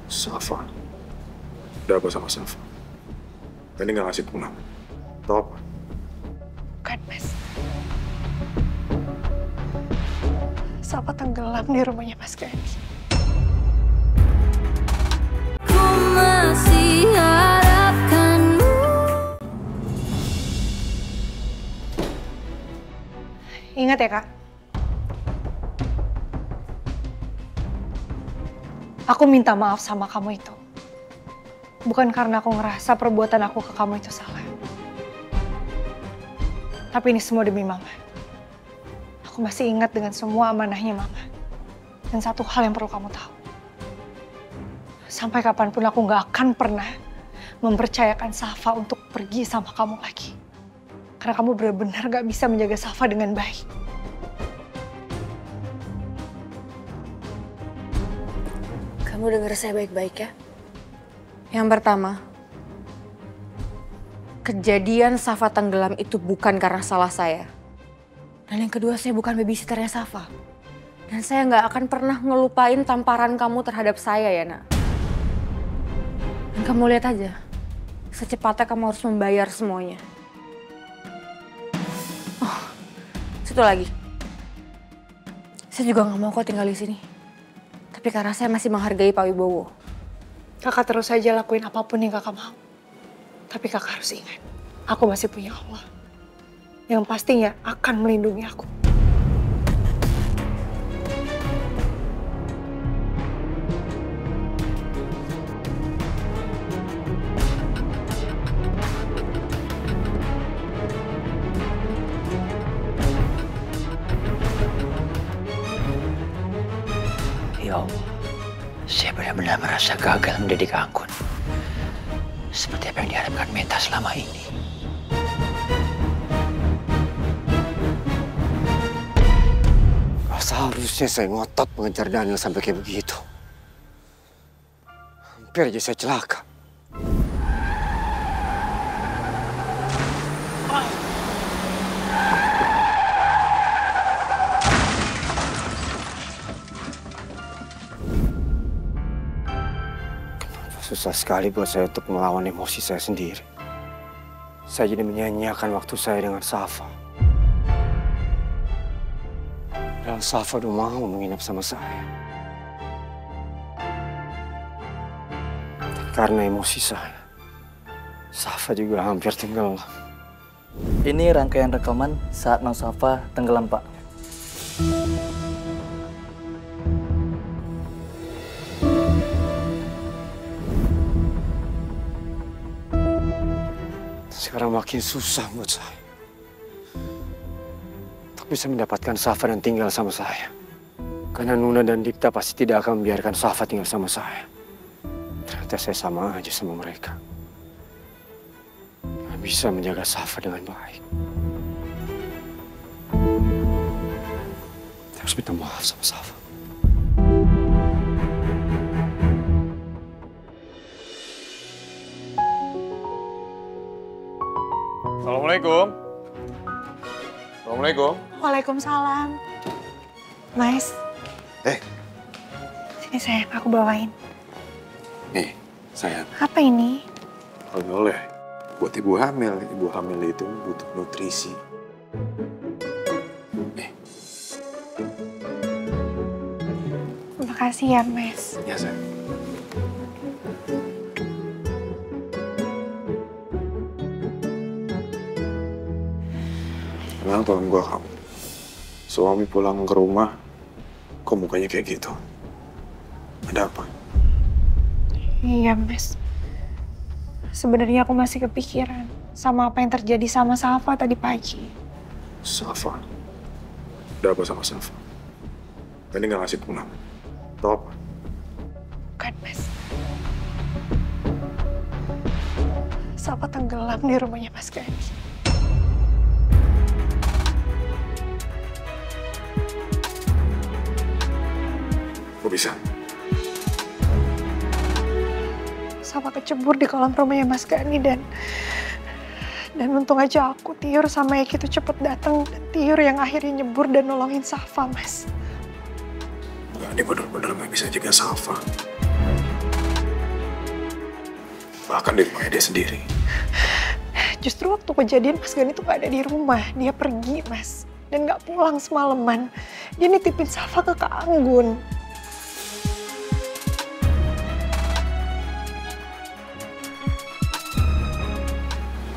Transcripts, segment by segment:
Safa. Udah apa sama Safa? Tadi nggak ngasih pulang. Tahu apa? Bukan, Mas. Safa tenggelam di rumahnya Mas Gani. Ku masih harapkanmu. Ingat ya, Kak. Aku minta maaf sama kamu itu. Bukan karena aku ngerasa perbuatan aku ke kamu itu salah. Tapi ini semua demi Mama. Aku masih ingat dengan semua amanahnya Mama. Dan satu hal yang perlu kamu tahu. Sampai kapanpun aku gak akan pernah mempercayakan Safa untuk pergi sama kamu lagi. Karena kamu benar-benar gak bisa menjaga Safa dengan baik. Kamu dengar saya baik-baik ya. Yang pertama, kejadian Safa tenggelam itu bukan karena salah saya. Dan yang kedua, saya bukan babysitternya Safa. Dan saya nggak akan pernah ngelupain tamparan kamu terhadap saya ya, Nak. Dan kamu lihat aja, secepatnya kamu harus membayar semuanya. Oh, satu lagi. Saya juga nggak mau kok tinggal di sini. Tapi karena saya masih menghargai Pak Wibowo. Kakak terus saja lakuin apapun yang kakak mau. Tapi kakak harus ingat, aku masih punya Allah. Yang pastinya akan melindungi aku. Ya Allah, saya benar-benar merasa gagal mendidik Anggun. Seperti apa yang diharapkan Meta selama ini. Seharusnya saya ngotot mengejar Daniel sampai kayak begitu. Hampir aja saya celaka. Susah sekali buat saya untuk melawan emosi saya sendiri. Saya jadi menyanyiakan waktu saya dengan Safa. Dan Safa udah mau menginap sama saya. Dan karena emosi saya, Safa juga hampir tenggelam. Ini rangkaian rekaman saat Nong Safa tenggelam, Pak. Sekarang makin susah buat saya. Untuk bisa mendapatkan Safa dan tinggal sama saya. Karena Nuna dan Dipta pasti tidak akan membiarkan Safa tinggal sama saya. Ternyata saya sama aja sama mereka. Gak bisa menjaga Safa dengan baik. Saya harus minta maaf sama Safa. Assalamualaikum. Assalamualaikum. Waalaikumsalam. Mas. Sini sayang, aku bawain. Nih, sayang. Apa ini? Oleh buat ibu hamil. Ibu hamil itu butuh nutrisi. Nih. Terima kasih ya, Mas. Ya, sayang. Kenapa enggak kamu? Suami pulang ke rumah, kok mukanya kayak gitu? Ada apa? Iya, Mas. Sebenarnya aku masih kepikiran sama apa yang terjadi sama Safa tadi pagi. Safa? Ada apa sama Safa? Tadi nggak ngasih pulang. Tahu apa? Bukan, Mas. Safa tenggelam di rumahnya Mas Gani. Kok bisa? Safa kecebur di kolam rumahnya Mas Gani dan untung aja aku, Tiur sama Eki itu cepet datang dan Tiur yang akhirnya nyebur dan nolongin Safa, Mas. Enggak, dia bener-bener nggak bisa jaga Safa. Bahkan di rumahnya dia sendiri. Justru waktu kejadian Mas Gani tuh gak ada di rumah. Dia pergi, Mas. Dan gak pulang semalaman. Dia nitipin Safa ke Kak Anggun.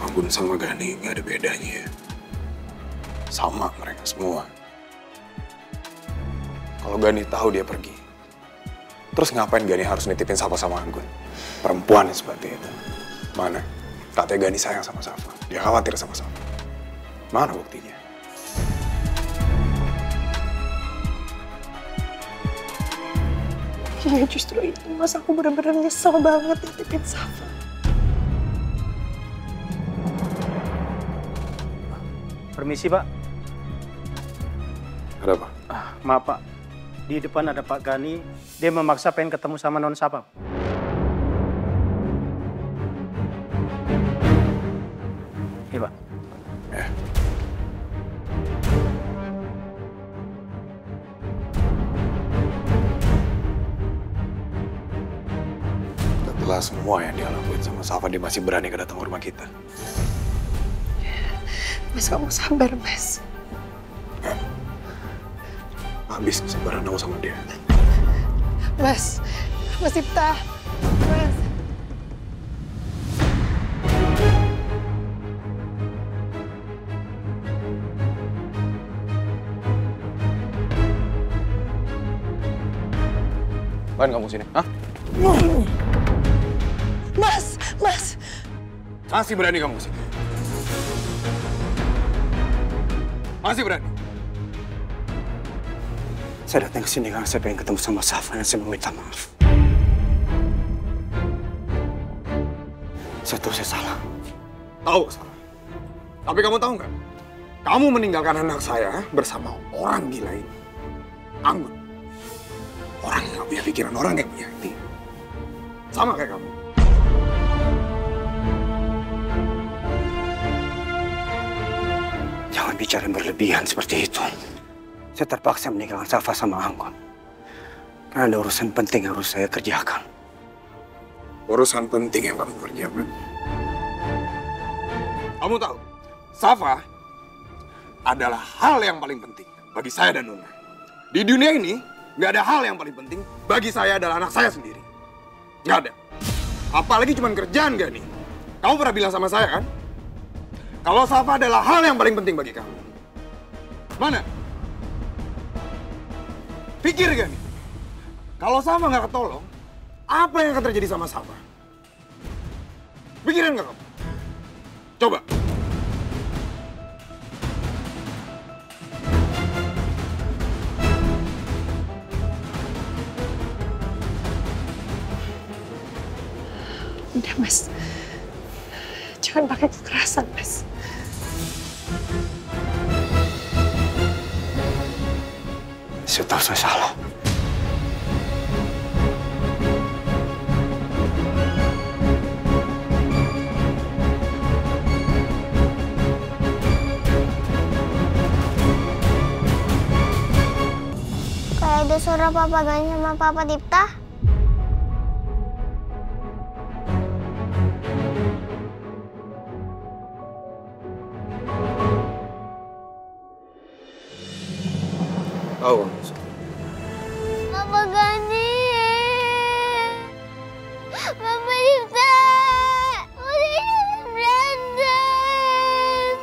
Anggun sama Gani gak ada bedanya. Sama mereka semua. Kalau Gani tahu dia pergi, terus ngapain Gani harus nitipin Safa sama Anggun? Perempuan yang seperti itu. Mana? Katanya Gani sayang sama Safa. Dia khawatir sama Safa. Mana buktinya? Iya justru itu Mas, aku bener-bener nyesel banget nitipin Safa. Permisi, Pak. Ada apa? Maaf, Pak. Di depan ada Pak Gani. Dia memaksa pengen ketemu sama Non Safa. Iya, Pak. Setelah semua yang dia lakuin sama Safa, dia masih berani datang ke rumah kita. Mas, kamu sabar, Mas. Habis kesabaran aku sama dia. Mas Dipta. Mas. Ngapain kamu sini? Hah? Mas. Masih berani kamu sini? Masih berani? Saya datang ke sini karena saya pengen ketemu sama Safa dan saya meminta maaf. Saya tahu saya salah. Tahu salah. Tapi kamu tahu nggak? Kamu meninggalkan anak saya bersama orang gila ini. Anggun. Orang yang nggak punya pikiran, orang yang punya hati. Sama kayak kamu. Jangan bicara berlebihan seperti itu. Saya terpaksa meninggalkan Safa sama Anggun. Karena ada urusan penting yang harus saya kerjakan. Urusan penting yang kamu kerjakan. Kamu tahu, Safa adalah hal yang paling penting bagi saya dan Nuna. Di dunia ini, nggak ada hal yang paling penting bagi saya adalah anak saya sendiri. Nggak ada. Apalagi cuma kerjaan gak nih? Kamu pernah bilang sama saya kan? Kalau Safa adalah hal yang paling penting bagi kamu. Mana? Pikir gak nih? Kalau Safa nggak ketolong, apa yang akan terjadi sama Safa? Pikirin nggak kamu? Coba. Udah, Mas. Jangan pakai kekerasan, Mas. Saya tahu saya salah. Kayak ada suara Papa Gani sama Papa Dipta. Tahu. Papa Gani. Papa Dipta. Udah berantem.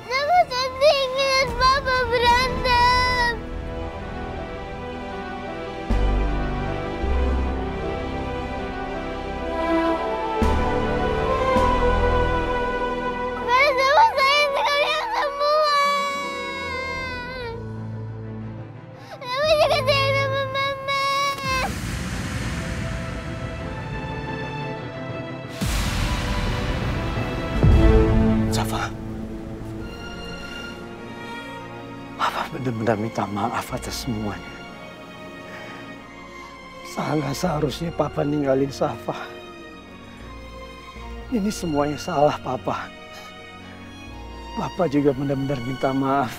Sama Santi ingat Papa berantem. Karena sama saya sekalian semua. Mama juga sayang sama Mama. Safa. Papa benar-benar minta maaf atas semuanya. Sangat seharusnya Papa ninggalin Safa. Ini semuanya salah Papa. Papa juga benar-benar minta maaf.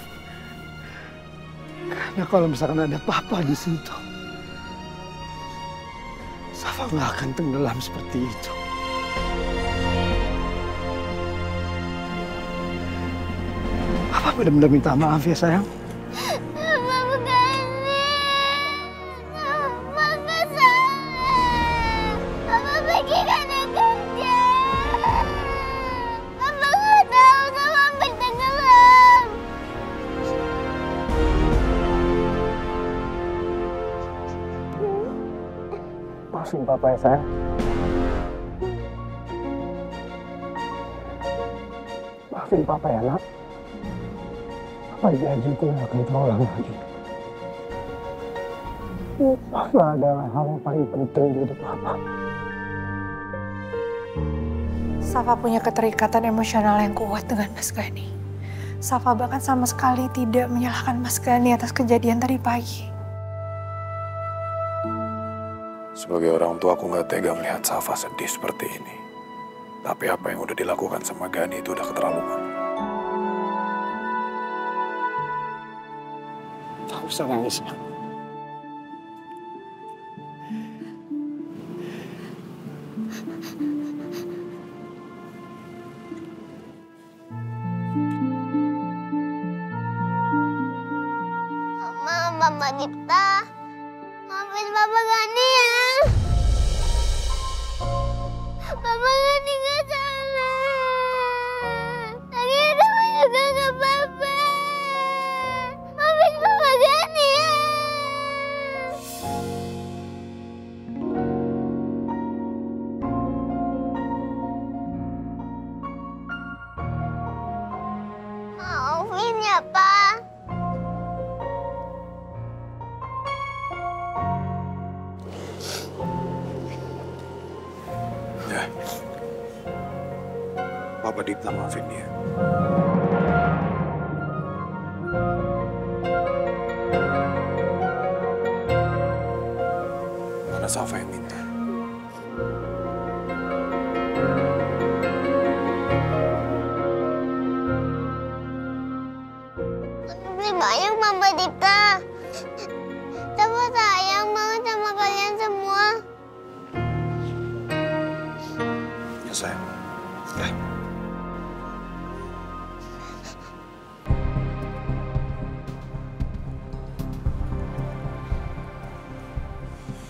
Karena kalau misalkan ada Papa di situ, Safa nggak akan tenggelam seperti itu. benar-benar minta maaf ya sayang. Mama Gani. Mama nggak salah. Mama pergi karena kerja. Mama nggak tahu kalau hampir tenggelam. Maafin papa ya sayang. Maafin papa ya nak. Papa janji itu gak akan terulang lagi. Papa adalah hal yang paling penting di hidup papa. Safa punya keterikatan emosional yang kuat dengan Mas Gani. Safa bahkan sama sekali tidak menyalahkan Mas Gani atas kejadian tadi pagi. Sebagai orang tua aku nggak tega melihat Safa sedih seperti ini. Tapi apa yang udah dilakukan sama Gani itu udah keterlaluan. Tak usah nangis ya. Mama Dipta. Maafin Papa Gani ya. Papa Gani nggak salah. Lagi Rafa juga nggak apa-apa. Maafin Papa Gani ya. Maafin ya, Pak. Ya. Papa Dipta maafin dia. Mana Safa yang minta? Lebih banyak Mama Dipta. Safa sayang banget sama kalian semua. Ya sayang. Ya.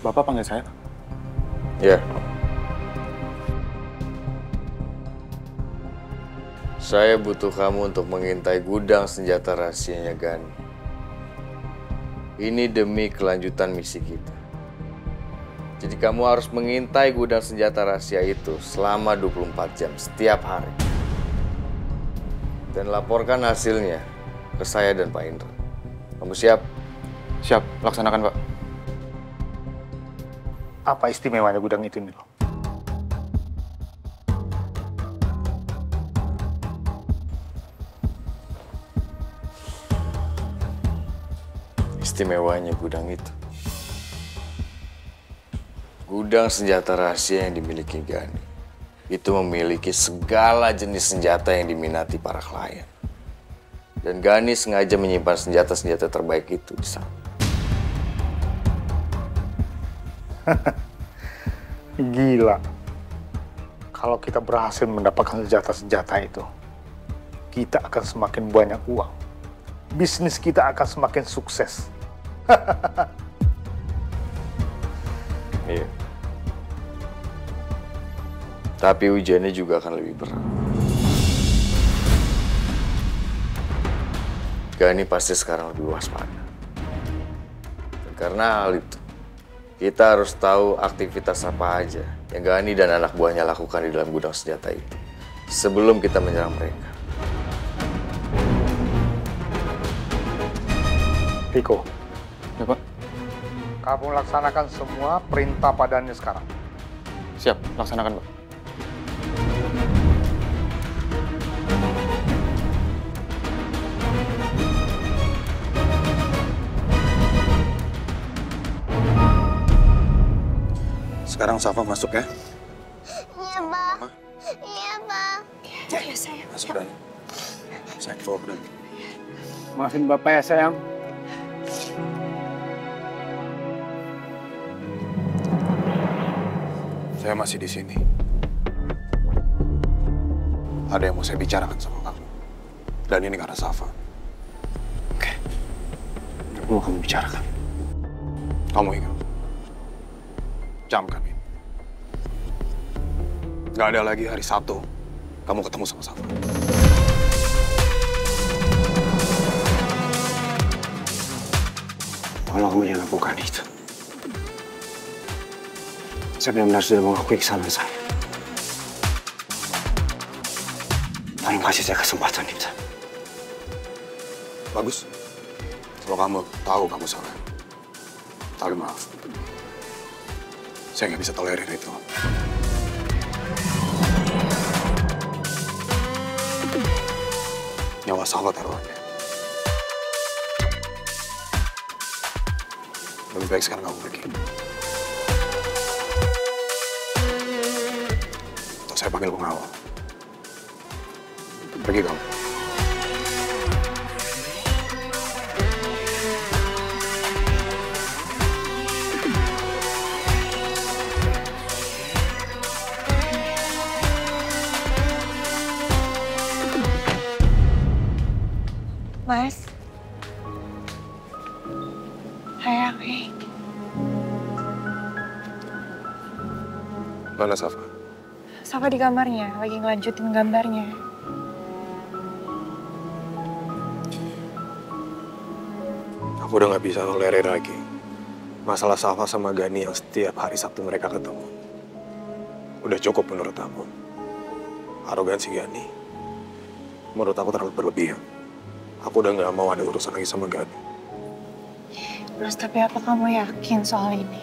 Bapak panggil saya? Ya. Saya butuh kamu untuk mengintai gudang senjata rahasianya Gani. Ini demi kelanjutan misi kita. Jadi kamu harus mengintai gudang senjata rahasia itu selama 24 jam setiap hari. Dan laporkan hasilnya ke saya dan Pak Indra. Kamu siap? Siap, laksanakan Pak. Apa istimewanya gudang itu nih? Istimewanya gudang itu. Gudang senjata rahasia yang dimiliki Gani itu memiliki segala jenis senjata yang diminati para klien. Dan Gani sengaja menyimpan senjata-senjata terbaik itu di sana. Gila. Kalau kita berhasil mendapatkan senjata-senjata itu, kita akan semakin banyak uang. Bisnis kita akan semakin sukses. Iya. Tapi ujiannya juga akan lebih berat. Gani pasti sekarang lebih waspada. Dan karena hal itu, kita harus tahu aktivitas apa aja yang Gani dan anak buahnya lakukan di dalam gudang senjata itu sebelum kita menyerang mereka. Riko. Ya Pak. Kamu laksanakan semua perintah padanya sekarang. Siap, laksanakan Pak. Sekarang Safa masuk ya. Iya, Pak. Iya, Pak. Iya, sayang. Masuk dan. Saya bawa dan. Maafin Bapak ya sayang. Saya masih di sini. Ada yang mau saya bicarakan sama kamu. Dan ini karena Safa. mau kamu bicarakan? Kamu ingat? Camkan ini. Gak ada lagi hari Sabtu kamu ketemu sama Safa. Tolong kamu jangan lakukan itu. Saya benar-benar sudah mengakui kesalahan saya. Tolong kasih saya kesempatan, Dipta. Bagus. Kalau kamu tahu kamu salah, tapi maaf. Saya nggak bisa tolerir itu. Nyawa Safa taruhannya. Lebih baik sekarang kamu pergi. Atau saya panggil pengawal. Pergi kamu. Mas. Sayang, Mana Safa? Safa di kamarnya, lagi ngelanjutin gambarnya. Aku udah nggak bisa tolerir lagi masalah Safa sama Gani yang setiap hari Sabtu mereka ketemu. Udah cukup menurut aku. Arogansi Gani menurut aku terlalu berlebihan. Aku udah nggak mau ada urusan lagi sama Gani. Mas, tapi apa kamu yakin soal ini?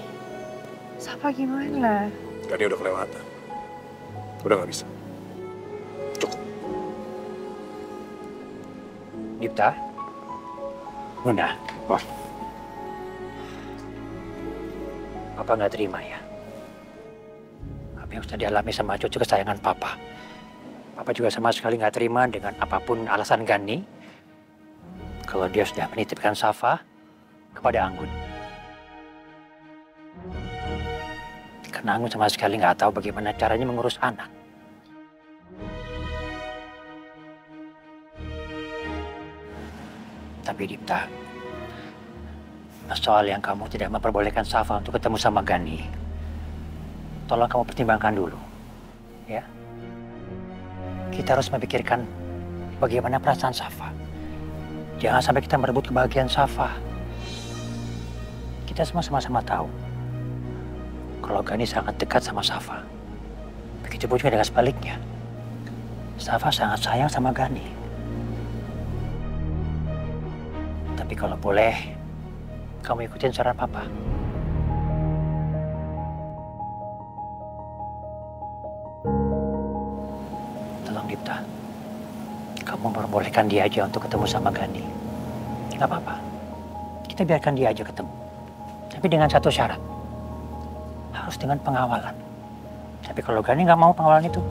Safa gimana? Gani udah kelewatan. Udah nggak bisa. Cukup. Dipta? Nuna? Wah. Papa nggak terima ya. Apa yang sudah dialami sama cucu kesayangan Papa. Papa juga sama sekali nggak terima dengan apapun alasan Gani. Kalau dia sudah menitipkan Safa kepada Anggun. Karena Anggun sama sekali nggak tahu bagaimana caranya mengurus anak. Tapi Dipta, soal yang kamu tidak memperbolehkan Safa untuk ketemu sama Gani, tolong kamu pertimbangkan dulu, ya. Kita harus memikirkan bagaimana perasaan Safa. Jangan sampai kita merebut kebahagiaan Safa. Kita semua sama-sama tahu kalau Gani sangat dekat sama Safa. Begitu pun juga dengan sebaliknya. Safa sangat sayang sama Gani. Tapi kalau boleh, kamu ikutin saran Papa. Tolong Dipta, kamu memperbolehkan dia aja untuk ketemu sama Gani. Gak apa-apa, kita biarkan dia aja ketemu. Tapi dengan satu syarat, harus dengan pengawalan. Tapi kalau Gani nggak mau pengawalan itu,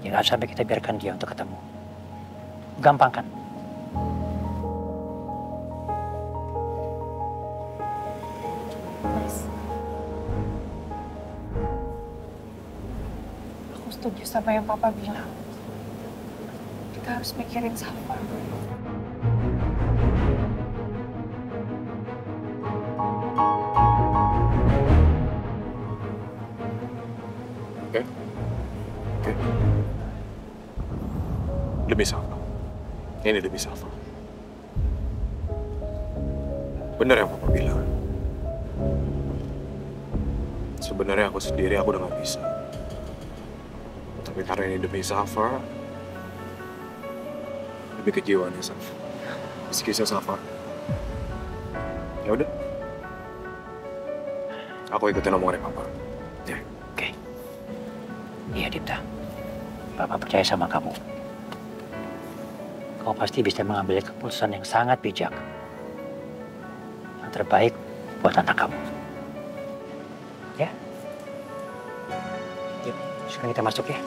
jangan sampai kita biarkan dia untuk ketemu. Gampang kan? Mas, aku setuju sama yang Papa bilang. Kita harus mikirin Safa. Oke. Demi Safa. Ini demi Safa. Benar yang Papa bilang. Sebenarnya aku sendiri aku udah gak bisa. Tapi karena ini demi Safa, demi kejiwaannya Safa, psikisnya Safa. Ya udah. Aku ikutin omongannya Papa. Ya. Oke. Iya Dipta, Papa percaya sama kamu. Kamu pasti bisa mengambil keputusan yang sangat bijak. Yang terbaik buat anak kamu. Ya? Yuk, sekarang kita masuk ya.